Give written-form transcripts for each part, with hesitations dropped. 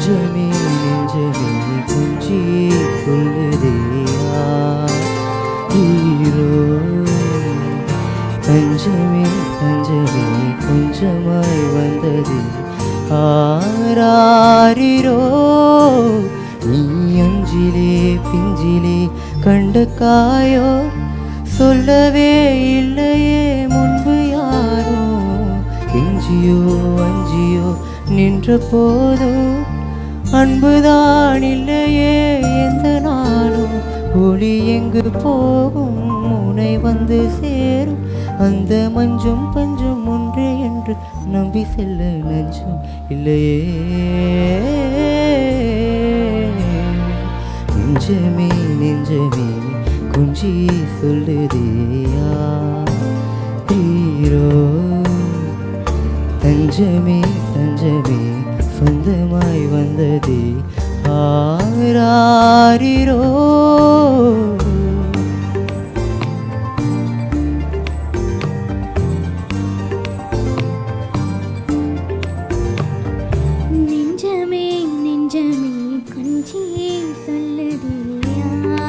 நெஞ்சமே நெஞ்சமே கொஞ்சி சொல்லுதே ஹீரோ தஞ்சமே தஞ்சமே கொஞ்சமாய் வந்தது ஆராரிரோ நீ அஞ்சிலே பிஞ்சிலே கண்ட காயோ சொல்லவே இல்லையே முன்பு யாரோ கெஞ்சியோ அஞ்சியோ நின்ற போதும் அன்புதான் இல்லையே எந்த நாளும் ஒளி எங்கு போகும் உனை வந்து சேரும் அந்த மஞ்சும் பஞ்சும் ஒன்றே என்று நம்பி செல்ல நஞ்சும் இல்லையே நெஞ்சமே நெஞ்சமே கொஞ்சி சொல்லுதேயா ஹீரோ தஞ்சமே தஞ்சமே சொந்தமாய் வந்ததே ஆராரிரோ நெஞ்சமே நெஞ்சமே கொஞ்சி சொல்லுதியா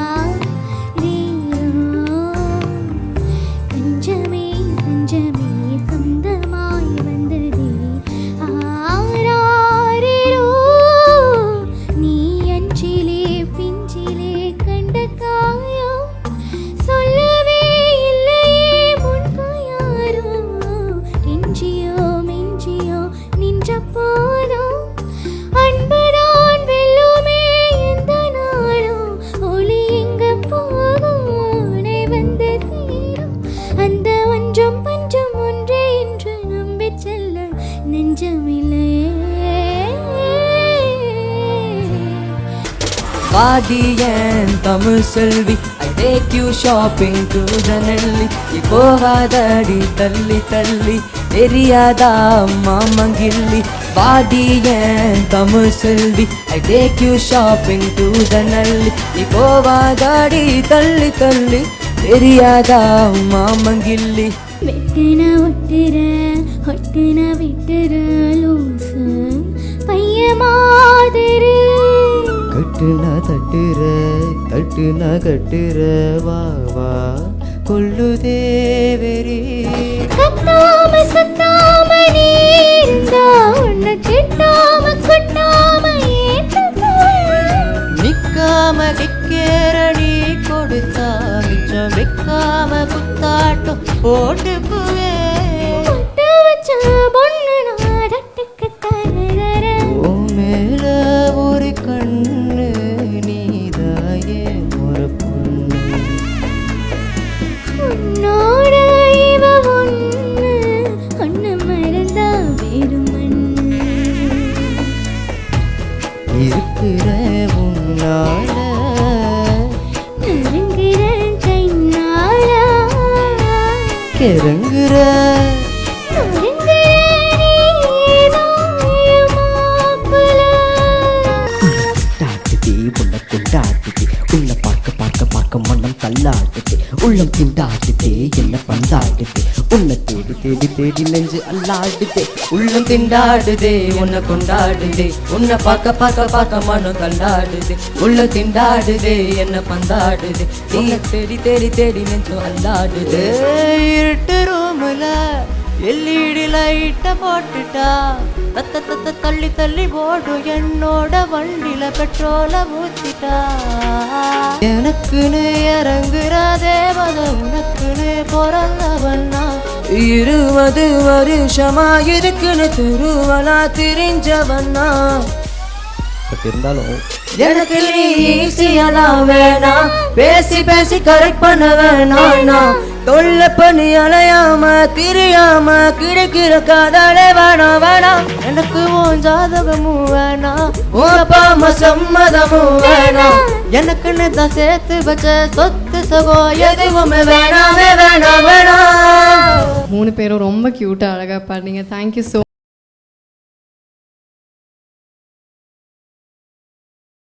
தஞ்சமே தஞ்சமே சொந்தமாய் வந்ததே ஆராரிரோ நீ அஞ்சிலே பிஞ்சிலே கண்ட காயோ சொல்லவே இல்லையே முன்பு யாரோ கெஞ்சியோ மெஞ்சியோ நின்ற போதோ அன்புதான் வெல்லுமே எந்த நாளும் ஒளி எங்க போகும் உனை வந்து சேரும் அந்த ஒன்றும் பஞ்சும் ஒன்றே என்று நம்பி செல்ல நெஞ்சமில்லையே வாடியன் தமிழ் செல்வி I take you shopping to the Nelly இப்போவாதடி தள்ளி தள்ளி தெரியாதா மாமங்கில்லி வாடியன் தமிழ் செல்வி I take you shopping to the Nelly இப்போவாதடி தள்ளி தள்ளி தெரியாதா மாமங்கில்லி வெட்டுன ஒட்டுற ஒட்டுன விட்டுற லூசு பைய மாதிரி கட்டுனா தட்டுற தட்டுனா கட்டுற வா வா கொள்ளுதே வெறி கத்தாம சுத்தாம நீ இருந்தா உன்னை கிட்டாம குட்டாம நிக்காம கிக்கேற நீ கொடுத்தா மிச்சம் வைக்காம குத்தாட்டம் போட்டு புவே வச்ச பொண்ணு நாடட்டுக்கு தரதர ஓ மேல ஒரு கண்ணு நீதாயே ஒரு பொண்ணு உன்னோட இவ ஒண்ணு ஒண்ணு மறந்தா வேறு மண்ணு இருக்கிற உன்னால நெருங்குற கைனால கிறங்குற தாட்டுதே உன்னை கொண்டாடுதே உன்னை பார்க்க பார்க்க பார்க்க மனம் தள்ளாடுதே உள்ளம் திண்டாடுதே என்ன பந்தாடுதே உன்னை தேடி தேடி தேடி நெஞ்சு அல்லாடுதே உள்ளம் திண்டாடுதே உன்னை கொண்டாடுதே உன்னை பார்க்க பார்க்க பார்க்க மனம் தள்ளாடுதே உள்ள திண்டாடுதே என்ன பந்தாடுதே உன்னை தேடி தேடி தேடி நெஞ்சு அல்லாடுதே இருட்டு ரூமுல எல்இடி லைட்ட போட்டுட்டா தத்த தத்த தள்ளி தள்ளி போடும் என்னோட வண்டில பெட்ரோல ஊத்திட்டா எனக்குன்னு இறங்குற தேவதை உனக்குன்னு பிறந்தவன்னா 20 வருஷமா இருக்குன்னு திருவலா திரிஞ்சவன்னா இருந்தாலும் எனக்கு நீ ஈஸியெல்லாம் வேணாம் பேசி பேசி கரெக்ட் பண்ண வேணாம் தொல்ல பண்ணி அலையாம திரியாம கிடைக்கிற காதலே வேணாம் வேணாம் எனக்கு உன் ஜாதகமும் வேணாம் உன் அப்பா அம்மா சம்மதமும் வேணாம் எனக்குன்னு தான் சேர்த்து வச்ச சொத்து சகோ எதுவுமே வேணாமே வேணாம் வேணாம் 3 பேரும் ரொம்ப க்யூட்டாக அழகாக பாடுறீங்க. Thank you so